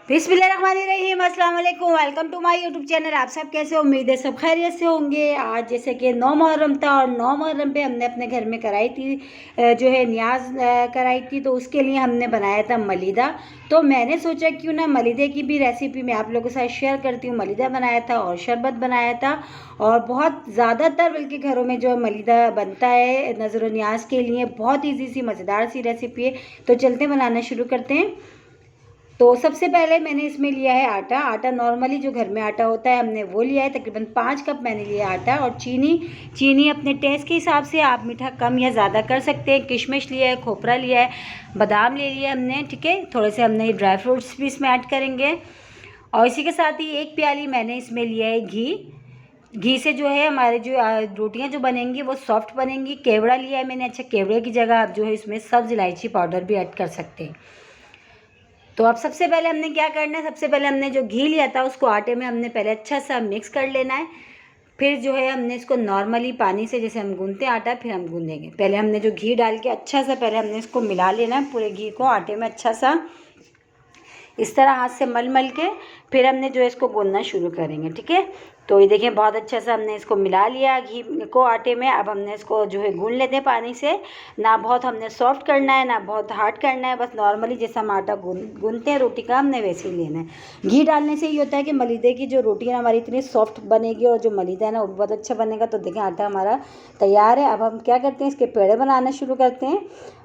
बिस्मिल्लाहिर्रहमानिर्रहीम, अस्सलाम वालेकुम। Welcome to my YouTube channel. आप सब कैसे हो? उम्मीद है सब खैरियत से होंगे। आज जैसे कि 9 मुहर्रम था और 9 मुहर्रम पे हमने अपने घर में कराई थी जो है नियाज कराई थी, तो उसके लिए हमने बनाया था मलीदा। तो मैंने सोचा क्यों ना मलीदे की भी रेसिपी मैं आप लोगों के साथ शेयर करती हूँ। मलीदा बनाया था और शरबत बनाया था, और बहुत ज़्यादातर बल्कि घरों में जो मलीदा बनता है नज़र नियाज के लिए, बहुत ईजी सी मज़ेदार सी रेसिपी है। तो चलते बनाना शुरू करते हैं। तो सबसे पहले मैंने इसमें लिया है आटा नॉर्मली जो घर में आटा होता है हमने वो लिया है। तकरीबन 5 कप मैंने लिया आटा। और चीनी अपने टेस्ट के हिसाब से आप मीठा कम या ज़्यादा कर सकते हैं। किशमिश लिया है, खोपरा लिया है, बादाम ले लिया हमने, ठीक है। थोड़े से हमने ड्राई फ्रूट्स भी इसमें ऐड करेंगे। और इसी के साथ ही 1 प्याली मैंने इसमें लिया है घी से जो है हमारे जो रोटियां जो बनेंगी वो सॉफ्ट बनेंगी। केवड़ा लिया है मैंने। अच्छा, केवड़े की जगह आप जो है इसमें सब्ज़ इलायची पाउडर भी ऐड कर सकते हैं। तो अब सबसे पहले हमने क्या करना है, सबसे पहले हमने जो घी लिया था उसको आटे में हमने पहले अच्छा सा मिक्स कर लेना है। फिर जो है हमने इसको नॉर्मली पानी से जैसे हम गूंथते हैं आटा, फिर हम गूंदेंगे। पहले हमने जो घी डाल के अच्छा सा पहले हमने इसको मिला लेना है, पूरे घी को आटे में अच्छा सा इस तरह हाथ से मल मल के फिर हमने जो है इसको गूंदना शुरू करेंगे, ठीक है। तो ये देखिए बहुत अच्छा सा हमने इसको मिला लिया घी को आटे में। अब हमने इसको जो है गूंद लेते हैं पानी से। ना बहुत हमने सॉफ्ट करना है ना बहुत हार्ड करना है, बस नॉर्मली जैसा हम आटा गूंदते हैं रोटी का हमने वैसे ही लेना है। घी डालने से ये होता है कि मलीदे की जो रोटी है हमारी इतनी सॉफ्ट बनेगी और जो मलीदा है ना वो बहुत अच्छा बनेगा। तो देखिए आटा हमारा तैयार है। अब हम क्या करते हैं, इसके पेड़े बनाना शुरू करते हैं।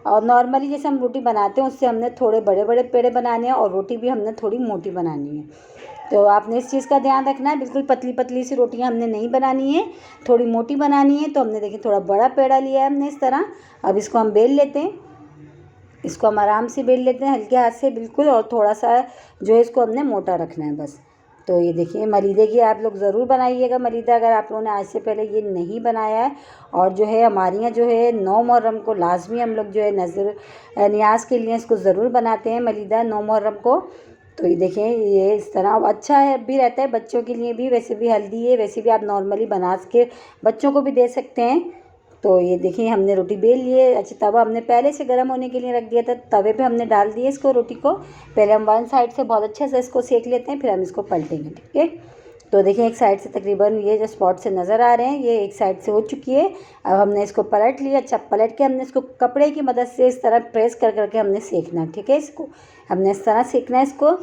और नॉर्मली जैसे हम रोटी बनाते हैं उससे हमने थोड़े बड़े बड़े पेड़े बनाने हैं, और रोटी भी हमने थोड़ी मोटी बनानी है। तो आपने इस चीज़ का ध्यान रखना है, बिल्कुल पतली पतली सी रोटियां हमने नहीं बनानी है, थोड़ी मोटी बनानी है। तो हमने देखिए थोड़ा बड़ा पेड़ा लिया है हमने इस तरह। अब इसको हम बेल लेते हैं, इसको हम आराम से बेल लेते हैं हल्के हाथ से बिल्कुल। और थोड़ा सा जो है इसको हमने मोटा रखना है बस। तो ये देखिए मलीदे की आप लोग ज़रूर बनाइएगा मलीदा, अगर आप लोगों ने आज से पहले ये नहीं बनाया है। और जो है हमारे यहाँ जो है 9 मुहर्रम को लाजमी हम लोग जो है नज़र नियाज के लिए इसको ज़रूर बनाते हैं मलीदा 9 मुहर्रम को। तो ये देखें ये इस तरह अब अच्छा है भी रहता है बच्चों के लिए भी, वैसे भी हेल्दी है, वैसे भी आप नॉर्मली बना के बच्चों को भी दे सकते हैं। तो ये देखिए हमने रोटी बेल लिए। अच्छा, तवा हमने पहले से गर्म होने के लिए रख दिया था, तवे पे हमने डाल दिए इसको रोटी को। पहले हम वन साइड से बहुत अच्छे से इसको सेक लेते हैं, फिर हम इसको पलटेंगे, ठीक है। तो देखिए एक साइड से तकरीबन ये जो स्पॉट से नज़र आ रहे हैं ये एक साइड से हो चुकी है। अब हमने इसको पलट लिया। अच्छा, पलट के हमने इसको कपड़े की मदद से इस तरह प्रेस कर करके हमने सेकना है, ठीक है। इसको हमने इस तरह सेकना है, इसको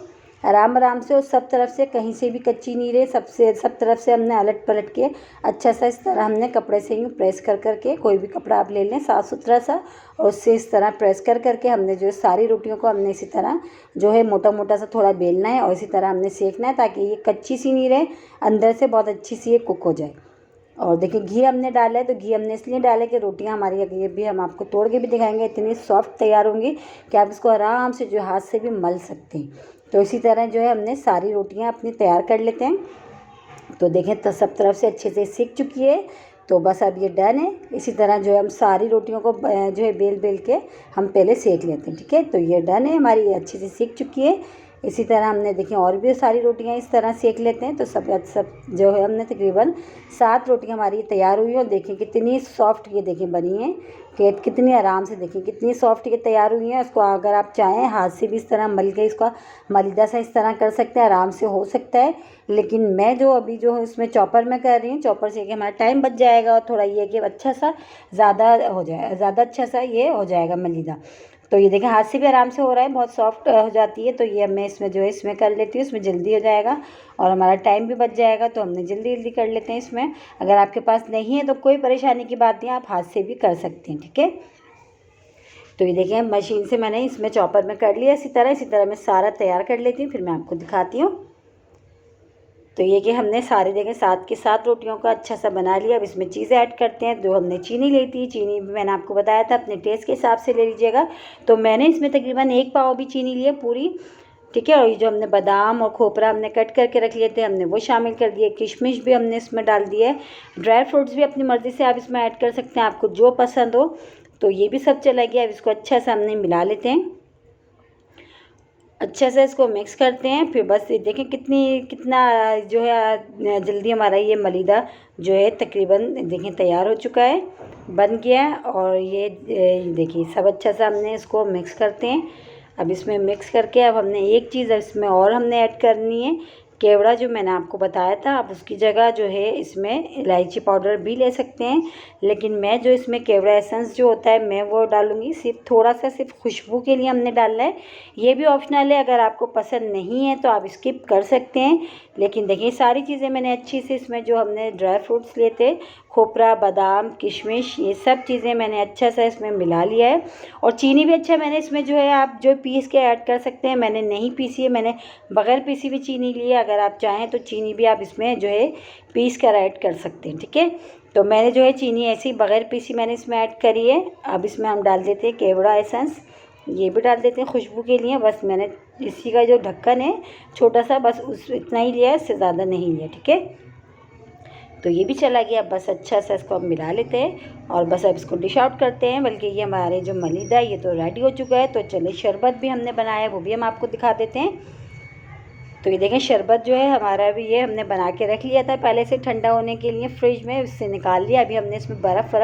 आराम आराम से, और सब तरफ से कहीं से भी कच्ची नहीं रहे, सब तरफ से हमने अलट पलट के अच्छा सा इस तरह हमने कपड़े से यूँ प्रेस कर करके, कोई भी कपड़ा आप ले लें साफ़ सुथरा सा, और उससे इस तरह प्रेस कर करके हमने जो है सारी रोटियों को हमने इसी तरह जो है मोटा मोटा सा थोड़ा बेलना है और इसी तरह हमने सेकना है, ताकि ये कच्ची सी नहीं रहे, अंदर से बहुत अच्छी सी ये कुक हो जाए। और देखिए घी हमने डाला है, तो घी हमने इसलिए डाला है कि रोटियां हमारी, ये भी हम आपको तोड़ के भी दिखाएंगे, इतनी सॉफ्ट तैयार होंगी कि आप इसको आराम से जो हाथ से भी मल सकते हैं। तो इसी तरह जो है हमने सारी रोटियां अपनी तैयार कर लेते हैं। तो देखें तो सब तरफ से अच्छे से सीख चुकी है। तो बस अब ये डन है। इसी तरह जो है हम सारी रोटियों को जो है बेल बेल के हम पहले सेक लेते हैं, ठीक है। तो ये डन है हमारी, अच्छे से सीख चुकी है। इसी तरह हमने देखें और भी सारी रोटियां इस तरह सेक लेते हैं। तो सब जो है हमने तकरीबन 7 रोटियां हमारी तैयार हुई, और देखें कितनी सॉफ्ट ये देखें बनी है, कि कितनी आराम से देखें कितनी सॉफ्ट ये तैयार हुई है। उसको अगर आप चाहें हाथ से भी इस तरह मल के इसका मलीदा सा इस तरह कर सकते हैं, आराम से हो सकता है। लेकिन मैं जो अभी जो है इसमें चॉपर में कर रही हूँ, चॉपर से कि हमारा टाइम बच जाएगा, और थोड़ा ये कि अच्छा सा ज़्यादा हो जाए, ज़्यादा अच्छा सा ये हो जाएगा मलीदा। तो ये देखें हाथ से भी आराम से हो रहा है, बहुत सॉफ्ट हो जाती है। तो ये मैं इसमें जो है इसमें कर लेती हूँ, इसमें जल्दी हो जाएगा और हमारा टाइम भी बच जाएगा। तो हमने जल्दी जल्दी कर लेते हैं इसमें। अगर आपके पास नहीं है तो कोई परेशानी की बात नहीं, आप हाथ से भी कर सकते हैं, ठीक है। तो ये देखें मशीन से मैंने इसमें चॉपर में कर लिया। इसी तरह मैं सारा तैयार कर लेती हूँ, फिर मैं आपको दिखाती हूँ। तो ये कि हमने सारे देखें 7 के 7 रोटियों का अच्छा सा बना लिया। अब इसमें चीज़ें ऐड करते हैं। जो हमने चीनी ली थी, चीनी भी मैंने आपको बताया था अपने टेस्ट के हिसाब से ले लीजिएगा। तो मैंने इसमें तकरीबन 1 पाव भी चीनी ली है पूरी, ठीक है। और ये जो हमने बादाम और खोपरा हमने कट करके रख लिए थे, हमने वो शामिल कर दिए। किशमिश भी हमने इसमें डाल दिए। ड्राई फ्रूट्स भी अपनी मर्ज़ी से आप इसमें ऐड कर सकते हैं, आपको जो पसंद हो। तो ये भी सब चला गया। अब इसको अच्छा सा हमने मिला लेते हैं, अच्छे से इसको मिक्स करते हैं। फिर बस ये देखें कितना जो है जल्दी हमारा ये मलीदा जो है तकरीबन देखें तैयार हो चुका है, बन गया है। और ये देखिए सब अच्छा सा हमने इसको मिक्स करते हैं। अब इसमें मिक्स करके अब हमने एक चीज़ इसमें और हमने ऐड करनी है, केवड़ा जो मैंने आपको बताया था। आप उसकी जगह जो है इसमें इलायची पाउडर भी ले सकते हैं, लेकिन मैं जो इसमें केवड़ा एसेंस जो होता है मैं वो डालूँगी। सिर्फ थोड़ा सा सिर्फ खुशबू के लिए हमने डालना है। ये भी ऑप्शनल है, अगर आपको पसंद नहीं है तो आप स्किप कर सकते हैं। लेकिन देखिए सारी चीज़ें मैंने अच्छी से इसमें जो हमने ड्राई फ्रूट्स लिए थे, खोपरा, बादाम, किशमिश, ये सब चीज़ें मैंने अच्छा सा इसमें मिला लिया है। और चीनी भी अच्छा मैंने इसमें जो है आप जो पीस के ऐड कर सकते हैं। मैंने नहीं पीसी है, मैंने बग़ैर पीसी हुई चीनी ली है। अगर आप चाहें तो चीनी भी आप इसमें जो है पीस कर ऐड कर सकते हैं, ठीक है। तो मैंने जो है चीनी ऐसी बग़ैर पीसी मैंने इसमें ऐड करी है। अब इसमें हम डाल देते हैं केवड़ा एसेंस, ये भी डाल देते हैं खुशबू के लिए। बस मैंने इसी का जो ढक्कन है छोटा सा, बस उस इतना ही लिया है, इससे ज़्यादा नहीं लिया, ठीक है। तो ये भी चला गया। बस अच्छा सा इसको अब मिला लेते हैं और बस अब इसको डिश आउट करते हैं। बल्कि ये हमारे जो मलीदा है ये तो रेडी हो चुका है। तो चलिए शरबत भी हमने बनाया है, वो भी हम आपको दिखा देते हैं। तो ये देखें शरबत जो है हमारा भी ये हमने बना के रख लिया था पहले से ठंडा होने के लिए फ्रिज में, इससे निकाल लिया। अभी हमने इसमें बर्फ़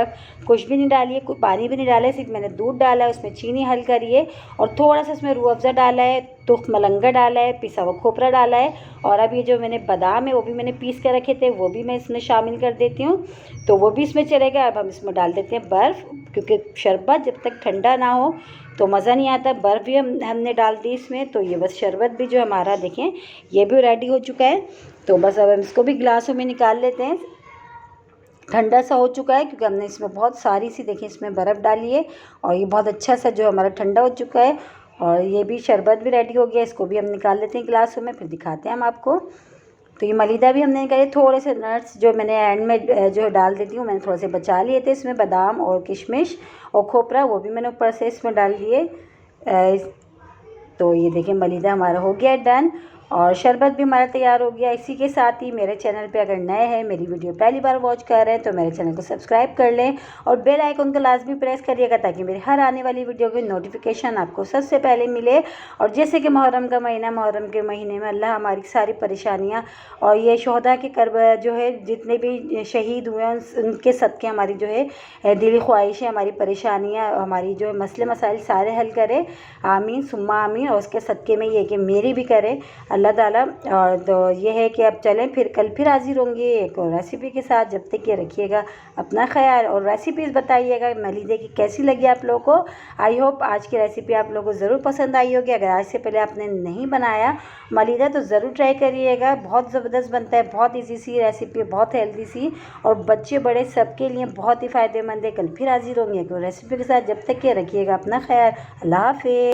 कुछ भी नहीं डाली है, कोई पानी भी नहीं डाला है, सिर्फ मैंने दूध डाला है, उसमें चीनी हल करी है और थोड़ा सा इसमें रूह अफ़ज़ा डाला है, तो मलंगा डाला है, पिसा हुआ खोपरा डाला है। और अब ये जो मैंने बादाम है वो भी मैंने पीस के रखे थे, वो भी मैं इसमें शामिल कर देती हूँ, तो वो भी इसमें चलेगा। अब हम इसमें डाल देते हैं बर्फ़, क्योंकि शरबत जब तक ठंडा ना हो तो मज़ा नहीं आता। बर्फ़ भी हमने डाल दी इसमें। तो ये बस शरबत भी जो हमारा देखें ये भी रेडी हो चुका है। तो बस अब हम इसको भी गिलासों में निकाल लेते हैं। ठंडा सा हो चुका है क्योंकि हमने इसमें बहुत सारी सी देखें इसमें बर्फ़ डाली है और ये बहुत अच्छा सा जो हमारा ठंडा हो चुका है। और ये भी शरबत भी रेडी हो गया, इसको भी हम निकाल लेते हैं गिलासों में, फिर दिखाते हैं हम आपको। तो ये मलीदा भी हमने निकाले। थोड़े से नट्स जो मैंने एंड में जो डाल देती हूँ, मैंने थोड़े से बचा लिए थे इसमें, बादाम और किशमिश और खोपरा, वो भी मैंने ऊपर से इसमें डाल दिए। तो ये देखिए मलीदा हमारा हो गया डन और शरबत भी हमारा तैयार हो गया। इसी के साथ ही मेरे चैनल पे अगर नए हैं, मेरी वीडियो पहली बार वॉच कर रहे हैं, तो मेरे चैनल को सब्सक्राइब कर लें और बेल आइकन को लाजमी प्रेस करिएगा ताकि मेरी हर आने वाली वीडियो की नोटिफिकेशन आपको सबसे पहले मिले। और जैसे कि मुहर्रम का महीना, मुहर्रम के महीने में अल्लाह हमारी सारी परेशानियाँ और ये शोहदा के कर्ब जो है जितने भी शहीद हुए हैं उनके सदक़े हमारी जो है दिली ख्वाहिशें, हमारी परेशानियाँ, हमारी जो मसले मसाइल सारे हल करे। आमीन सुम्मा आमीन। और उसके सदक़े में ये कि मेरी भी करे अल्लाह ताला। और तो ये है कि अब चलें फिर कल फिर हाजिर होंगे एक और रेसिपी के साथ। जब तक ये रखिएगा अपना ख्याल और रेसिपीज़ बताइएगा मलीदे की कैसी लगी आप लोगों को। आई होप आज की रेसिपी आप लोगों को ज़रूर पसंद आई होगी। अगर आज से पहले आपने नहीं बनाया मलीदा तो ज़रूर ट्राई करिएगा, बहुत ज़बरदस्त बनता है, बहुत ईजी सी रेसिपी है, बहुत हेल्दी सी और बच्चे बड़े सबके लिए बहुत ही फ़ायदेमंद है। कल फिर हाजिर होंगे एक और रेसिपी के साथ। जब तक ये रखिएगा अपना ख्याल। अल्लाह हाफ़िज़।